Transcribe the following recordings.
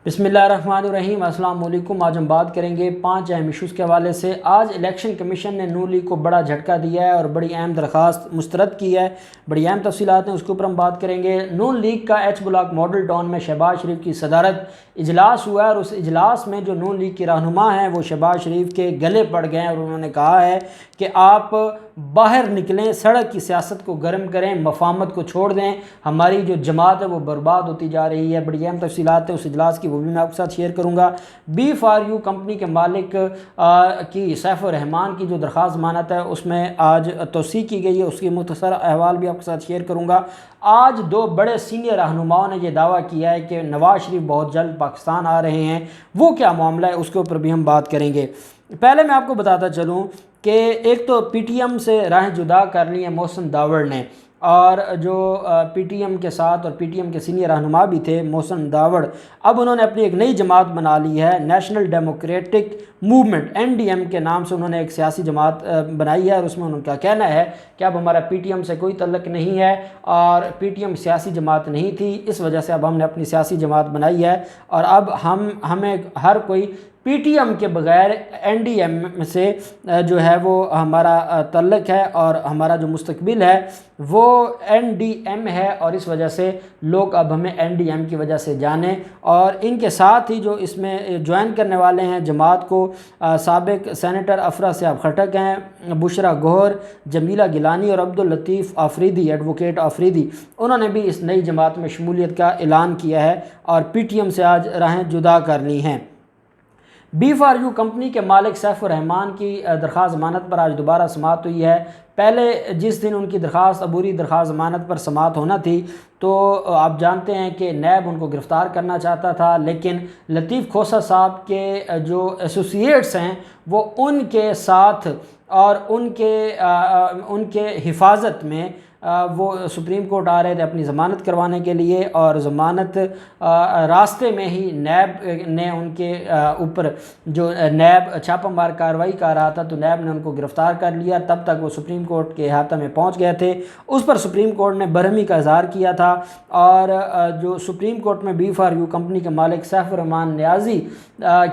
بسم اللہ الرحمن الرحیم۔ السلام علیکم۔ آج ہم بات کریں گے 5 اہم ایشوز کے حوالے سے۔ آج الیکشن کمیشن نے نون لیگ کو بڑا جھٹکا دیا ہے اور بڑی اہم درخواست مسترد کی ہے، بڑی اہم تفصیلات ہیں، اس کے اوپر ہم بات کریں گے۔ نون لیگ کا ایچ بلاک ماڈل ٹاؤن میں شہباز شریف کی صدارت اجلاس ہوا ہے اور اس اجلاس میں جو نون لیگ کے رہنما ہیں وہ شہباز شریف کے گلے پڑ گئے ہیں اور انہوں نے کہا ہے کہ آپ باہر نکلیں، سڑک کی سیاست کو گرم کریں، مفاہمت کو چھوڑ دیں، ہماری جو جماعت ہے وہ برباد ہوتی جا رہی ہے۔ بڑی اہم تفصیلات ہیں اس اجلاس کی، وہ بھی میں آپ کے ساتھ شیئر کروں گا۔ B4U کمپنی کے مالک کی سیف الرحمان کی جو درخواست ضمانت ہے اس میں آج توثیق کی گئی ہے، اس کی مختصر احوال بھی آپ کے ساتھ شیئر کروں گا۔ آج 2 بڑے سینئر رہنماؤں نے یہ دعویٰ کیا ہے کہ نواز شریف بہت جلد پاکستان آ رہے ہیں، وہ کیا معاملہ ہے اس کے اوپر بھی ہم بات کریں گے۔ پہلے میں آپ کو بتاتا چلوں کہ ایک تو پی ٹی ایم سے راہیں جدا کر لی ہیں محسن داوڑ نے، اور جو پی ٹی ایم کے ساتھ اور پی ٹی ایم کے سینئر رہنما بھی تھے محسن داوڑ، اب انہوں نے اپنی ایک نئی جماعت بنا لی ہے، نیشنل ڈیموکریٹک موومنٹ NDM کے نام سے انہوں نے ایک سیاسی جماعت بنائی ہے، اور اس میں ان کا کہنا ہے کہ اب ہمارا پی ٹی ایم سے کوئی تعلق نہیں ہے اور پی ٹی ایم سیاسی جماعت نہیں تھی، اس وجہ سے اب ہم نے اپنی سیاسی جماعت بنائی ہے اور اب ہمیں ہر کوئی پی ٹی ایم کے بغیر NDM سے جو ہے وہ ہمارا تعلق ہے اور ہمارا جو مستقبل ہے وہ NDM ہے، اور اس وجہ سے لوگ اب ہمیں NDM کی وجہ سے جانیں۔ اور ان کے ساتھ ہی جو اس میں جوائن کرنے والے ہیں جماعت کو، سابق سینیٹر افرا صاحب خٹک ہیں، بشرا گوہر، جمیلہ گیلانی اور عبداللطیف آفریدی، ایڈوکیٹ آفریدی، انہوں نے بھی اس نئی جماعت میں شمولیت کا اعلان کیا ہے اور پی ٹی ایم سے آج راہیں جدا کر لی ہیں۔ B4U کمپنی کے مالک سیف الرحمان کی درخواست ضمانت پر آج دوبارہ سماعت ہوئی ہے۔ پہلے جس دن ان کی درخواست عبوری درخواست ضمانت پر سماعت ہونا تھی تو آپ جانتے ہیں کہ نیب ان کو گرفتار کرنا چاہتا تھا، لیکن لطیف کھوسہ صاحب کے جو ایسوسیٹس ہیں وہ ان کے ساتھ اور ان کے حفاظت میں وہ سپریم کورٹ آ رہے تھے اپنی ضمانت کروانے کے لیے، اور ضمانت راستے میں ہی نیب نے ان کے اوپر جو نیب چھاپہ مار کارروائی کر رہا تھا تو نیب نے ان کو گرفتار کر لیا، تب تک وہ سپریم کورٹ کے احاطہ میں پہنچ گئے تھے۔ اس پر سپریم کورٹ نے برہمی کا اظہار کیا تھا اور جو سپریم کورٹ میں B4U کمپنی کے مالک سیف الرحمان نیازی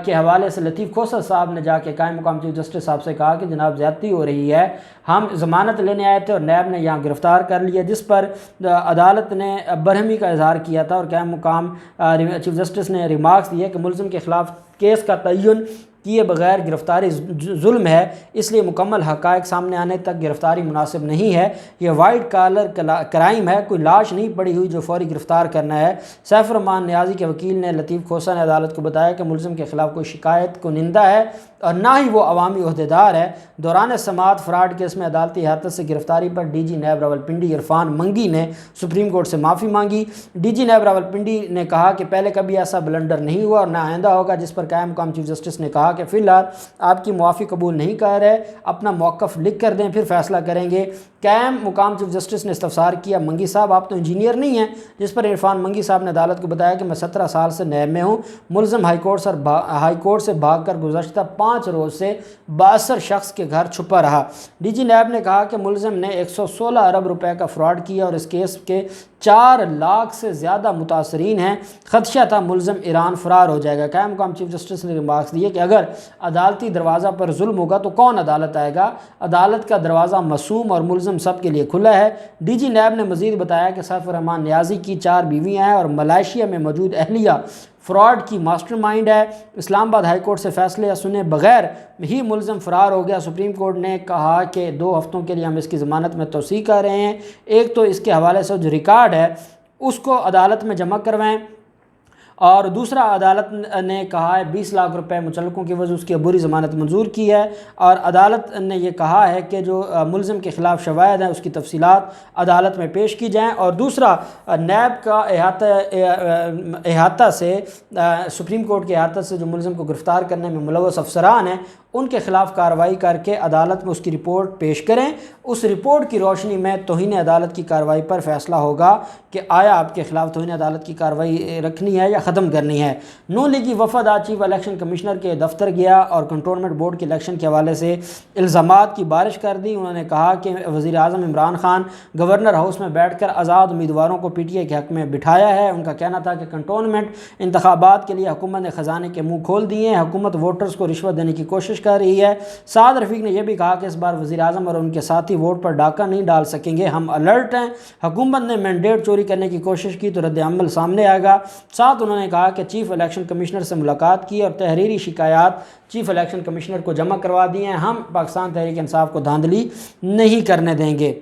کے حوالے سے لطیف کھوسہ صاحب نے جا کے قائم مقام چیف جسٹس صاحب سے کہا کہ جناب زیادتی ہو رہی ہے، ہم ضمانت لینے آئے تھے اور نیب نے یہاں گرفتار کر لیا، جس پر عدالت نے برہمی کا اظہار کیا تھا اور قائم مقام چیف جسٹس نے ریمارکس دیے کہ ملزم کے خلاف کیس کا تعین کیے بغیر گرفتاری ظلم ہے، اس لیے مکمل حقائق سامنے آنے تک گرفتاری مناسب نہیں ہے، یہ وائٹ کالر کرائم ہے، کوئی لاش نہیں پڑی ہوئی جو فوری گرفتار کرنا ہے۔ سیف الرحمان نیازی کے وکیل نے لطیف کھوسہ نے عدالت کو بتایا کہ ملزم کے خلاف کوئی شکایت کنندہ ہے اور نہ ہی وہ عوامی عہدیدار ہے۔ دوران سماعت فراڈ کیس میں عدالتی احاطے سے گرفتاری پر DG نیب راولپنڈی عرفان منگی نے سپریم کورٹ سے معافی مانگی۔ DG نیب راولپنڈی نے کہا کہ پہلے کبھی ایسا بلنڈر نہیں ہوا اور نہ آئندہ ہوگا، جس پر قائم مقام چیف جسٹس نے کہا کہ فی الحال آپ کی معافی قبول نہیں کر رہے، اپنا موقف لکھ کر دیں پھر فیصلہ کریں گے۔ قائم مقام چیف جسٹس نے استفسار کیا، منگی صاحب آپ تو انجینئر نہیں ہیں، جس پر عرفان منگی صاحب نے عدالت کو بتایا کہ میں 17 سال سے نیب میں ہوں، ملزم ہائی کورٹ سے بھاگ کر گزشتہ 5 روز سے 62 شخص کے گھر چھپا رہا۔ DG نیب نے کہا کہ ملزم نے 116 ارب روپے کا فراڈ کیا اور اس کیس کے 4 لاکھ سے زیادہ متاثرین ہیں، خدشہ تھا ملزم ایران فرار ہو جائے گا۔ قائم مقام چیف جسٹس نے ریمارکس دیے کہ اگر عدالتی دروازہ پر ظلم ہوگا تو کون عدالت آئے گا، عدالت کا دروازہ معصوم اور ملزم سب کے لیے کھلا ہے۔ DG نیب نے مزید بتایا کہ سیف الرحمان نیازی کی 4 بیویاں ہیں اور ملائیشیا میں موجود اہلیہ فراڈ کی ماسٹر مائنڈ ہے، اسلام آباد ہائی کورٹ سے فیصلے سنے بغیر ہی ملزم فرار ہو گیا۔ سپریم کورٹ نے کہا کہ 2 ہفتوں کے لیے ہم اس کی ضمانت میں توسیع کر رہے ہیں، ایک تو اس کے حوالے سے جو ریکارڈ ہے اس کو عدالت میں جمع کروائیں، اور دوسرا عدالت نے کہا ہے 20 لاکھ روپے متعلقوں کی وجہ اس کی عبوری ضمانت منظور کی ہے، اور عدالت نے یہ کہا ہے کہ جو ملزم کے خلاف شواہد ہیں اس کی تفصیلات عدالت میں پیش کی جائیں، اور دوسرا نیب کا احاطہ سے سپریم کورٹ کے احاطہ سے جو ملزم کو گرفتار کرنے میں ملوث افسران ہیں ان کے خلاف کارروائی کر کے عدالت میں اس کی رپورٹ پیش کریں۔ اس رپورٹ کی روشنی میں توہین عدالت کی کارروائی پر فیصلہ ہوگا کہ آیا آپ کے خلاف توہین عدالت کی کارروائی رکھنی ہے یا ختم کرنی ہے۔ نون لیگی وفد آج چیف الیکشن کمشنر کے دفتر گیا اور کنٹونمنٹ بورڈ کے الیکشن کے حوالے سے الزامات کی بارش کر دی۔ انہوں نے کہا کہ وزیر اعظم عمران خان گورنر ہاؤس میں بیٹھ کر آزاد امیدواروں کو پی ٹی آئی کے حق میں بٹھایا ہے۔ ان کا کہنا تھا کہ کنٹونمنٹ انتخابات کے لیے حکومت نے خزانے کے منہ کھول دیے ہیں، حکومت ووٹرز کو رشوت دینے کی کوشش کر رہی ہے۔ سعد رفیق نے یہ بھی کہا کہ اس بار وزیر اعظم اور ان کے ساتھی ووٹ پر ڈاکہ نہیں ڈال سکیں گے، ہم الرٹ ہیں، حکومت نے مینڈیٹ چوری کرنے کی کوشش کی تو رد عمل سامنے آئے گا۔ ساتھ انہوں نے کہا کہ چیف الیکشن کمشنر سے ملاقات کی اور تحریری شکایات چیف الیکشن کمشنر کو جمع کروا دی ہیں، ہم پاکستان تحریک انصاف کو دھاندلی نہیں کرنے دیں گے۔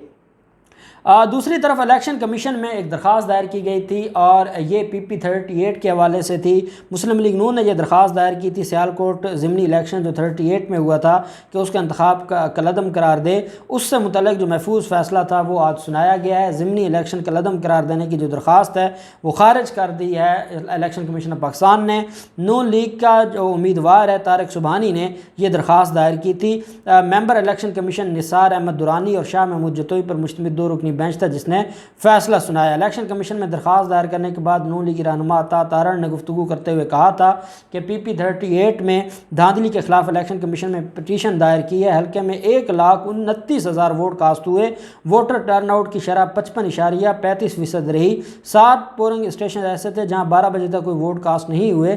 دوسری طرف الیکشن کمیشن میں ایک درخواست دائر کی گئی تھی اور یہ پی پی 38 کے حوالے سے تھی۔ مسلم لیگ نون نے یہ درخواست دائر کی تھی سیالکوٹ ضمنی الیکشن جو 38 میں ہوا تھا کہ اس کا انتخاب کالعدم قرار دے، اس سے متعلق جو محفوظ فیصلہ تھا وہ آج سنایا گیا ہے۔ ضمنی الیکشن کالعدم قرار دینے کی جو درخواست ہے وہ خارج کر دی ہے الیکشن کمیشن آف پاکستان نے۔ نون لیگ کا جو امیدوار ہے طارق سبحانی نے یہ درخواست دائر کی تھی۔ ممبر الیکشن کمیشن نثار احمد دورانی اور شاہ محمود جتوئی پر مشتمل 2 رکنی بینچ تھا جس نے فیصلہ سنایا۔ الیکشن کمیشن میں درخواست دائر کرنے کے بعد نون لیگی رہنما عطا تارڑ نے گفتگو کرتے ہوئے کہا تھا کہ پی پی 38 میں دھاندلی کے خلاف الیکشن کمیشن میں پٹیشن دائر کی ہے۔ حلقے میں 1,29,000 ووٹ کاسٹ ہوئے، ووٹر ٹرن آؤٹ کی شرح 55.35% رہی۔ 7 پولنگ اسٹیشن ایسے تھے جہاں 12 بجے تک کوئی ووٹ کاسٹ نہیں ہوئے۔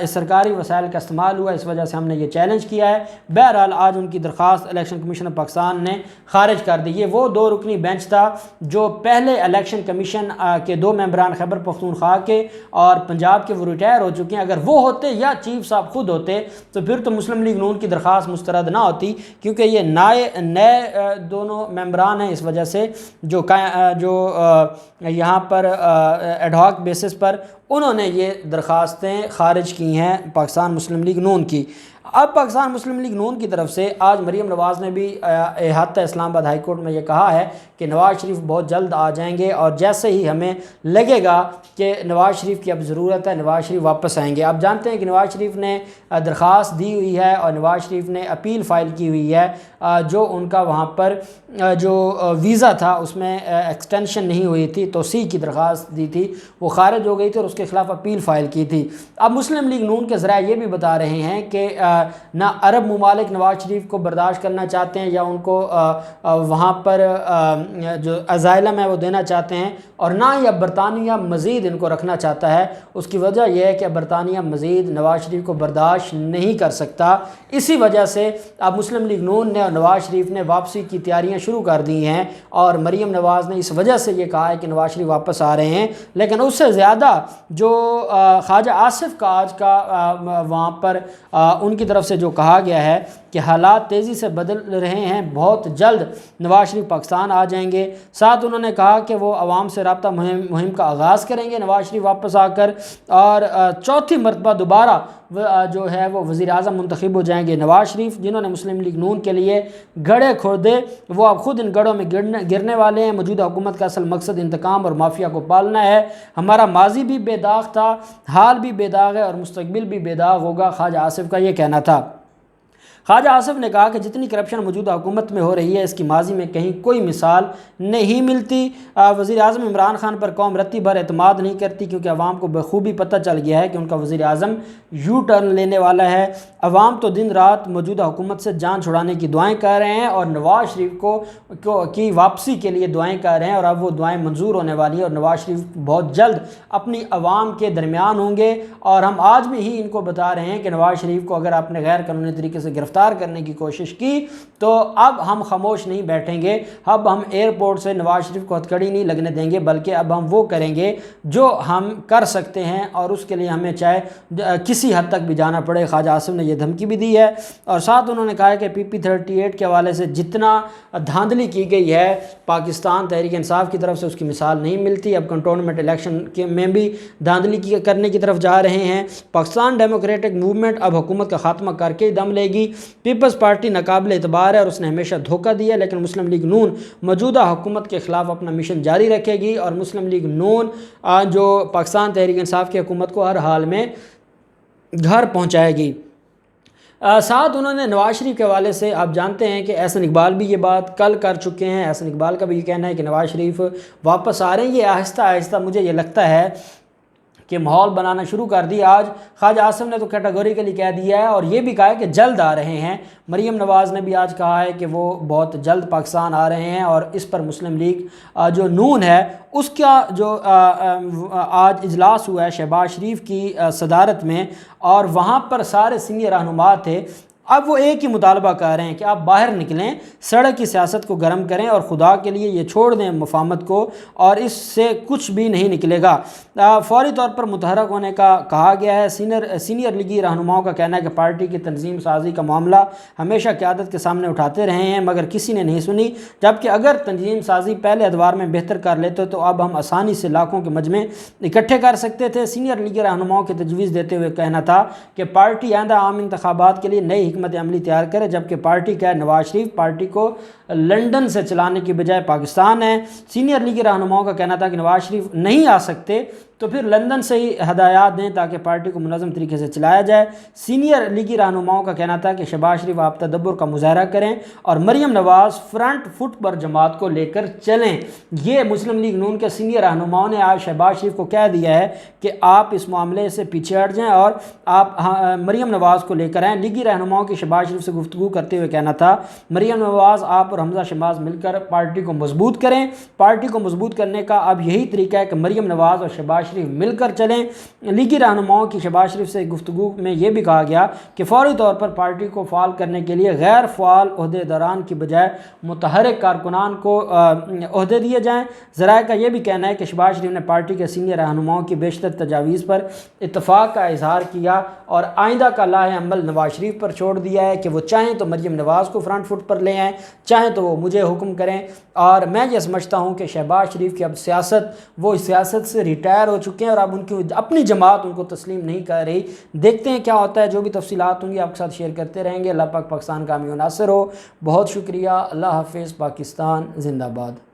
سرکاری وسائل کا استعمال ہوا، اس وجہ سے ہم نے یہ چیلنج کیا ہے۔ بہرحال آج ان کی درخواست الیکشن کمیشن آف پاکستان نے خارج کر دی۔ یہ وہ 2 رکنی بینچ تھا جو پہلے الیکشن کمیشن کے 2 ممبران خیبر پختونخوا کے اور پنجاب کے وہ ریٹائر ہو چکے ہیں۔ اگر وہ ہوتے یا چیف صاحب خود ہوتے تو پھر تو مسلم لیگ نون کی درخواست مسترد نہ ہوتی، کیونکہ یہ نئے دونوں ممبران ہیں، اس وجہ سے جو یہاں پر ایڈ ہاک بیسس پر انہوں نے یہ درخواستیں خارج کی ہیں پاکستان مسلم لیگ نون کی۔ اب پاکستان مسلم لیگ نون کی طرف سے آج مریم نواز نے بھی احاطہ اسلام آباد ہائی کورٹ میں یہ کہا ہے کہ نواز شریف بہت جلد آ جائیں گے اور جیسے ہی ہمیں لگے گا کہ نواز شریف کی اب ضرورت ہے نواز شریف واپس آئیں گے۔ آپ جانتے ہیں کہ نواز شریف نے درخواست دی ہوئی ہے اور نواز شریف نے اپیل فائل کی ہوئی ہے، جو ان کا وہاں پر جو ویزا تھا اس میں ایکسٹینشن نہیں ہوئی تھی، توسیع کی درخواست دی تھی، وہ خارج ہو گئی تھی اور اس کے خلاف اپیل فائل کی تھی۔ اب مسلم لیگ نون کے ذرائع یہ بھی بتا رہے ہیں کہ نہ عرب ممالک نواز شریف کو برداشت کرنا چاہتے ہیں یا ان کو وہاں پر جو اسائلم ہے وہ دینا چاہتے ہیں، اور نہ ہی اب برطانیہ مزید ان کو رکھنا چاہتا ہے۔ اس کی وجہ یہ ہے کہ برطانیہ مزید نواز شریف کو برداشت نہیں کر سکتا۔ اسی وجہ سے اب مسلم لیگ نون نے اور نواز شریف نے واپسی کی تیاریاں شروع کر دی ہیں، اور مریم نواز نے اس وجہ سے یہ کہا ہے کہ نواز شریف واپس آ رہے ہیں۔ لیکن اس سے زیادہ جو خواجہ آصف کا آج کا وہاں پر ان کی طرف سے جو کہا گیا ہے کہ حالات تیزی سے بدل رہے ہیں، بہت جلد نواز شریف پاکستان آ جائیں گے۔ ساتھ انہوں نے کہا کہ وہ عوام سے رابطہ مہم کا آغاز کریں گے نواز شریف واپس آ کر، اور 4تھی مرتبہ دوبارہ جو ہے وہ وزیر اعظم منتخب ہو جائیں گے نواز شریف، جنہوں نے مسلم لیگ نون کے لیے گڑھے کھودے وہ اب خود ان گڑھوں میں گرنے والے ہیں۔ موجودہ حکومت کا اصل مقصد انتقام اور مافیا کو پالنا ہے۔ ہمارا ماضی بھی بے داغ تھا، حال بھی بے داغ ہے اور مستقبل بھی بے داغ ہوگا، خواجہ آصف کا یہ کہنا تھا۔ خواجہ آصف نے کہا کہ جتنی کرپشن موجودہ حکومت میں ہو رہی ہے اس کی ماضی میں کہیں کوئی مثال نہیں ملتی۔ وزیر اعظم عمران خان پر قوم رتی بھر اعتماد نہیں کرتی، کیونکہ عوام کو بخوبی پتہ چل گیا ہے کہ ان کا وزیر اعظم یو ٹرن لینے والا ہے۔ عوام تو دن رات موجودہ حکومت سے جان چھڑانے کی دعائیں کر رہے ہیں اور نواز شریف کی واپسی کے لیے دعائیں کر رہے ہیں، اور اب وہ دعائیں منظور ہونے والی ہیں اور نواز شریف بہت جلد اپنی عوام کے درمیان ہوں گے۔ اور ہم آج بھی ہی ان کو بتا رہے ہیں کہ نواز شریف کو اگر آپ نے غیر قانونی طریقے سے گرفتار کرنے کی کوشش کی تو اب ہم خاموش نہیں بیٹھیں گے، اب ہم ایئرپورٹ سے نواز شریف کو ہتھکڑی نہیں لگنے دیں گے، بلکہ اب ہم وہ کریں گے جو ہم کر سکتے ہیں، اور اس کے لیے ہمیں چاہے کسی حد تک بھی جانا پڑے۔ خواجہ آصف نے یہ دھمکی بھی دی ہے، اور ساتھ انہوں نے کہا ہے کہ پی پی 38 کے حوالے سے جتنا دھاندلی کی گئی ہے پاکستان تحریک انصاف کی طرف سے اس کی مثال نہیں ملتی۔ اب کنٹونمنٹ الیکشن میں بھی دھاندلی کرنے کی طرف جا رہے ہیں۔ پاکستان ڈیموکریٹک موومنٹ اب حکومت کا خاتمہ کر کے ہی دم لے گی۔ پیپلز پارٹی ناقابل اعتبار ہے اور اس نے ہمیشہ دھوکہ دیا، لیکن مسلم لیگ نون موجودہ حکومت کے خلاف اپنا مشن جاری رکھے گی، اور مسلم لیگ نون جو پاکستان تحریک انصاف کی حکومت کو ہر حال میں گھر پہنچائے گی۔ ساتھ انہوں نے نواز شریف کے حوالے سے آپ جانتے ہیں کہ احسن اقبال بھی یہ بات کل کر چکے ہیں. احسن اقبال کا بھی یہ کہنا ہے کہ نواز شریف واپس آ رہے ہیں. یہ آہستہ آہستہ مجھے یہ لگتا ہے کہ ماحول بنانا شروع کر دی. آج خواجہ آصف نے تو کیٹیگوریکلی کہہ دیا ہے اور یہ بھی کہا ہے کہ جلد آ رہے ہیں. مریم نواز نے بھی آج کہا ہے کہ وہ بہت جلد پاکستان آ رہے ہیں اور اس پر مسلم لیگ جو نون ہے اس کا جو آج اجلاس ہوا ہے شہباز شریف کی صدارت میں اور وہاں پر سارے سینئر رہنما تھے. اب وہ ایک ہی مطالبہ کر رہے ہیں کہ آپ باہر نکلیں, سڑک کی سیاست کو گرم کریں اور خدا کے لیے یہ چھوڑ دیں مفاہمت کو اور اس سے کچھ بھی نہیں نکلے گا. فوری طور پر متحرک ہونے کا کہا گیا ہے. سینئر لیگی رہنماؤں کا کہنا ہے کہ پارٹی کی تنظیم سازی کا معاملہ ہمیشہ قیادت کے سامنے اٹھاتے رہے ہیں مگر کسی نے نہیں سنی, جبکہ اگر تنظیم سازی پہلے ادوار میں بہتر کر لیتے تو اب ہم آسانی سے لاکھوں کے مجمع اکٹھے کر سکتے تھے. سینئر لیگی رہنماؤں کی تجویز دیتے ہوئے کہنا تھا کہ پارٹی آئندہ عام انتخابات کے لیے نئی حکمت عملی تیار کرے, جبکہ پارٹی کا نواز شریف پارٹی کو لندن سے چلانے کی بجائے پاکستان ہے. سینئر لیگی رہنماؤں کا کہنا تھا کہ نواز شریف نہیں آ سکتے تو پھر لندن سے ہی ہدایات دیں تاکہ پارٹی کو منظم طریقے سے چلایا جائے. سینئر لیگی رہنماؤں کا کہنا تھا کہ شہباز شریف آپ تدبر کا مظاہرہ کریں اور مریم نواز فرنٹ فٹ پر جماعت کو لے کر چلیں. یہ مسلم لیگ نون کے سینئر رہنماؤں نے آج شہباز شریف کو کہہ دیا ہے کہ آپ اس معاملے سے پیچھے ہٹ جائیں اور آپ مریم نواز کو لے کر آئیں. لیگی رہنماؤں کی شہباز شریف سے گفتگو کرتے ہوئے کہنا تھا مریم نواز آپ اور حمزہ شہباز مل کر پارٹی کو مضبوط کریں. پارٹی کو مضبوط کرنے کا اب یہی طریقہ ہے کہ مریم نواز اور شہباز شریف مل کر چلیں. لیگی رہنماؤں کی شہباز شریف سے گفتگو میں یہ بھی کہا گیا کہ فوری طور پر پارٹی کو فعال کرنے کے لیے غیر فعال عہدیداران کی بجائے متحرک کارکنان کو عہدے دیے جائیں. ذرائع کا یہ بھی کہنا ہے کہ شہباز شریف نے پارٹی کے سینئر رہنماؤں کی بیشتر تجاویز پر اتفاق کا اظہار کیا اور آئندہ کا لاہ عمل نواز شریف پر چھوڑ دیا ہے کہ وہ چاہیں تو مریم نواز کو فرنٹ فٹ پر لے آئیں, چاہیں تو وہ مجھے حکم کریں. اور میں یہ سمجھتا ہوں کہ شہباز شریف کی اب وہ اس سیاست سے ریٹائر ہو چکے ہیں اور اب ان کی اپنی جماعت ان کو تسلیم نہیں کر رہی. دیکھتے ہیں کیا ہوتا ہے. جو بھی تفصیلات ہوں گی آپ کے ساتھ شیئر کرتے رہیں گے. اللہ پاک پاکستان کا حامی و ناصر ہو. بہت شکریہ. اللہ حافظ. پاکستان زندہ باد.